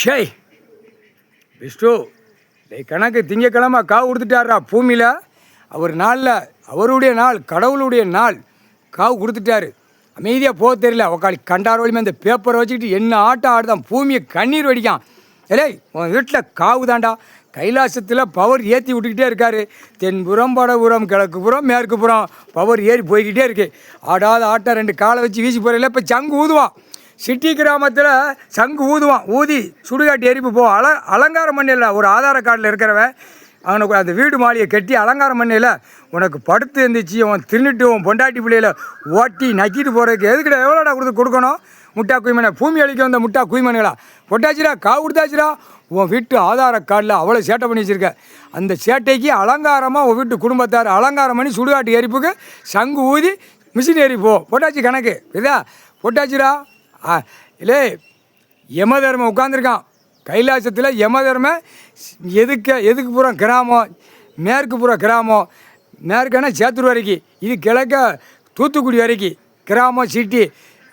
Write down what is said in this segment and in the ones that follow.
ஷேய் விஷ்ணு கணக்கு திங்கக்கிழமை காவு கொடுத்துட்டாரா பூமியில். அவர் நாளில் அவருடைய நாள், கடவுளுடைய நாள், காவு கொடுத்துட்டாரு. அமைதியாக போக தெரியல. உக்காளி கண்டார் வழியுமே அந்த பேப்பரை வச்சுக்கிட்டு என்ன ஆட்டம் ஆடுதான், பூமியை கண்ணீர் வடிக்கான். ஏலே உன் வீட்டில் காவு தாண்டா. கைலாசத்தில் பவர் ஏற்றி விட்டுக்கிட்டே இருக்காரு. தென்புறம் வடபுறம் கிழக்குப்புறம் மேற்குப்புறம் பவர் ஏறி போய்கிட்டே இருக்கு. ஆடாத ஆட்டம் ரெண்டு காலை வச்சு வீசி போகிறதில்ல. இப்போ சங்கு ஊதுவான். சிட்டி கிராமத்தில் சங்கு ஊதுவான். ஊதி சுடுகாட்டு எரிப்பு போ. அலங்காரம் பண்ணல. ஒரு ஆதார கார்டில் இருக்கிறவன் அவனுக்கு அந்த வீடு மாளிகை கட்டி அலங்காரம் பண்ணல. உனக்கு படுத்து இருந்துச்சு அவன் திருநிட்டு உன் பொண்டாட்டி பிள்ளையில ஓட்டி நக்கிட்டு போகிறதுக்கு எதுக்கிட்ட எவ்வளோடா கொடுக்கணும்? முட்டா குய்மனை பூமி அழிக்க வந்த முட்டா குய்மனுங்களா பொட்டாச்சுரா காவு கொடுத்தாச்சுரா. உன் வீட்டு ஆதார கார்டில் அவ்வளோ சேட்டை பண்ணி வச்சுருக்க. அந்த சேட்டைக்கு அலங்காரமாக உன் வீட்டு குடும்பத்தார் அலங்காரம் பண்ணி சுடுகாட்டு எரிப்புக்கு சங்கு ஊதி மிஷின் எரிப்போ பொட்டாச்சு கணக்கு இதா பொட்டாச்சுரா. இல்லை யமதர்மன் உட்காந்துருக்கான் கைலாசத்தில். யமதர்மன் எதுக்கு பூரா கிராமம், மேற்கு பூரா கிராமம். மேற்கான சேத்தூர் வரைக்கும், இது கிழக்க தூத்துக்குடி வரைக்கும் கிராமம் சிட்டி.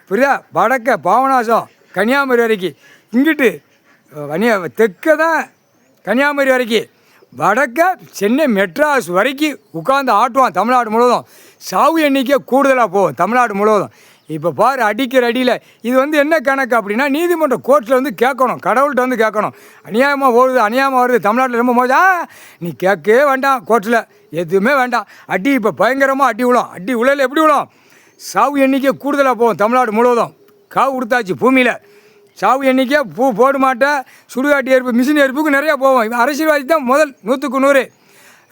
புரியுதா? வடக்க பாவநாசம் கன்னியாகுமரி வரைக்கும். இங்கிட்டு தெற்க தான் கன்னியாகுமரி வரைக்கும். வடக்க சென்னை மெட்ராஸ் வரைக்கும் உட்காந்து ஆட்டுவான். தமிழ்நாடு முழுவதும் சாவு எண்ணிக்கை கூடுதலாக போகும் தமிழ்நாடு முழுவதும். இப்போ பாரு அடிக்கிற அடியில் இது என்ன கணக்கு அப்படின்னா, நீதிமன்ற கோர்ட்டில் கேட்கணும், கடவுள்கிட்ட கேட்கணும். அநியாயமாக வருது தமிழ்நாட்டில் ரொம்ப மோசா. நீ கேட்கவே வேண்டாம், கோர்ட்டில் எதுவுமே வேண்டாம். அடி இப்போ பயங்கரமாக அடி விழும். அடி உலையில் எப்படி விழும்? சாவு எண்ணிக்கை கூடுதலாக போகும் தமிழ்நாடு முழுவதும். காவு கொடுத்தாச்சு பூமியில். சாவு எண்ணிக்கை பூ போட மாட்டேன். சுடுகாட்டு எரிப்பு மிஷின் எரிப்புக்கு நிறையா போவோம். இவன் அரசியல்வாதி தான் முதல் 100க்கு 100.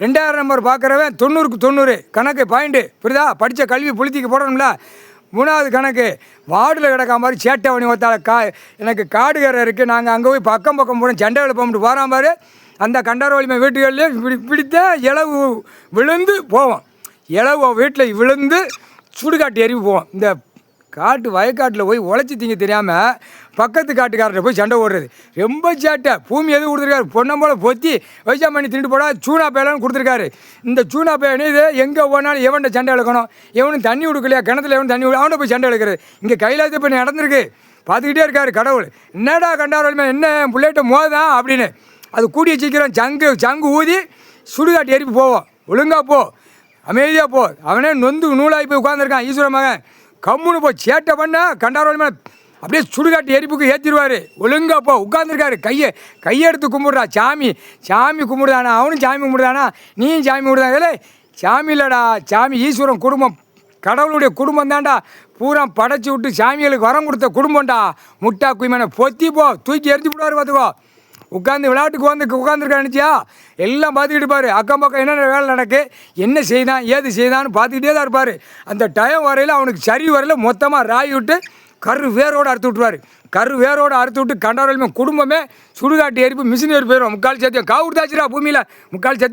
2000 நம்பர் பார்க்குறவன் 90க்கு 90 கணக்கு பாயிண்ட்டு. புரியுதா? படித்த கல்வி புளித்திக்கு போடணும்ல. 3வது கணக்கு வார்டில் கிடக்காம மாதிரி சேட்டை பண்ணி ஒருத்தால எனக்கு காடுகரை இருக்குது, நாங்கள் அங்கே போய் பக்கம் போகிறோம் சண்டை எழுப்போம்ட்டு போகிறான் பாரு. அந்த கண்டாரவழிமை வீட்டுகள்லேயே இப்படித்தான் இளவு விழுந்து போவோம். இளவு வீட்டில் விழுந்து சுடுகாட்டு எரிவு போவோம். இந்த காட்டு வயக்காட்டில் போய் உழைச்சி திங்க தெரியாமல் பக்கத்து காட்டுக்காரர்கிட்ட போய் சண்டை ஓடுறது ரொம்ப சேட்டை. பூமி எதுவும் கொடுத்துருக்காரு, பொண்ணம்போல பொத்தி வைசா பண்ணி திண்டு போடா சூனா பேலன்னு கொடுத்துருக்காரு. இந்த சூனா பேனு இது எங்கே போனாலும் எவன்கிட்ட சண்டை இழுக்கணும், எவனும் தண்ணி கொடுக்கலையா, கிணத்துல எவனும் தண்ணி அவனை போய் சண்டை இழுக்கிறது. இங்கே கைலாசத்தை போய் நடந்திருக்கு, பார்த்துக்கிட்டே இருக்காரு கடவுள். என்னடா கண்டாரோலுமே என்ன பிள்ளைகிட்ட மோதான் அப்படின்னு. அது கூடிய சீக்கிரம் சங்கு ஊதி சுடுகாட்டு எரிப்பு போவோம். ஒழுங்கா போ, அமைதியாக போ. அவனே நொந்து நூலாகி போய் உட்காந்துருக்கான் ஈஸ்வர மகன். கம்முன்னு போ, சேட்டை பண்ண கண்டாரோலுமே அப்படியே சுடுகாட்டு எரிப்புக்கு ஏற்றிடுவார். ஒழுங்கா போ, உட்காந்துருக்காரு. கையெடுத்து கும்பிட்றா. சாமி கும்பிடுதானா? அவனும் சாமி கும்பிடுதானா? நீயும் சாமி கும்பிடுதான். இல்லை சாமி இல்லைடா, சாமி ஈஸ்வரன் குடும்பம், கடவுளுடைய குடும்பம் தான்டா. பூரா படைச்சி விட்டு சாமிகளுக்கு வரம் கொடுத்த குடும்பம்டா. முட்டா குய்மனை பொத்தி போ, தூக்கி எரிஞ்சு விடுவார். பார்த்துக்கோ, உட்காந்து விளையாட்டுக்கு உட்காந்துருக்கா நினச்சியா? எல்லாம் பார்த்துக்கிட்டு பாரு. அக்கம் பக்கம் என்னென்ன வேலை நடக்கு, என்ன செய்தான் ஏது செய்தான்னு பார்த்துக்கிட்டே தான் இருப்பார். அந்த டைம் வரையில் அவனுக்கு சரி வரையில் மொத்தமாக ராய் விட்டு கரு வேரோடு அறுத்து விட்டுருவார். கரு வேரோடு அறுத்து விட்டு கண்டாரோலுமே குடும்பமே சுடுகாட்டு எரிப்பு மிஷின் ஏறி போயிடும். முக்கால் சத்தியம் காவு கொடுத்தாச்சுரா பூமியில். முக்கால் சத்தியம்.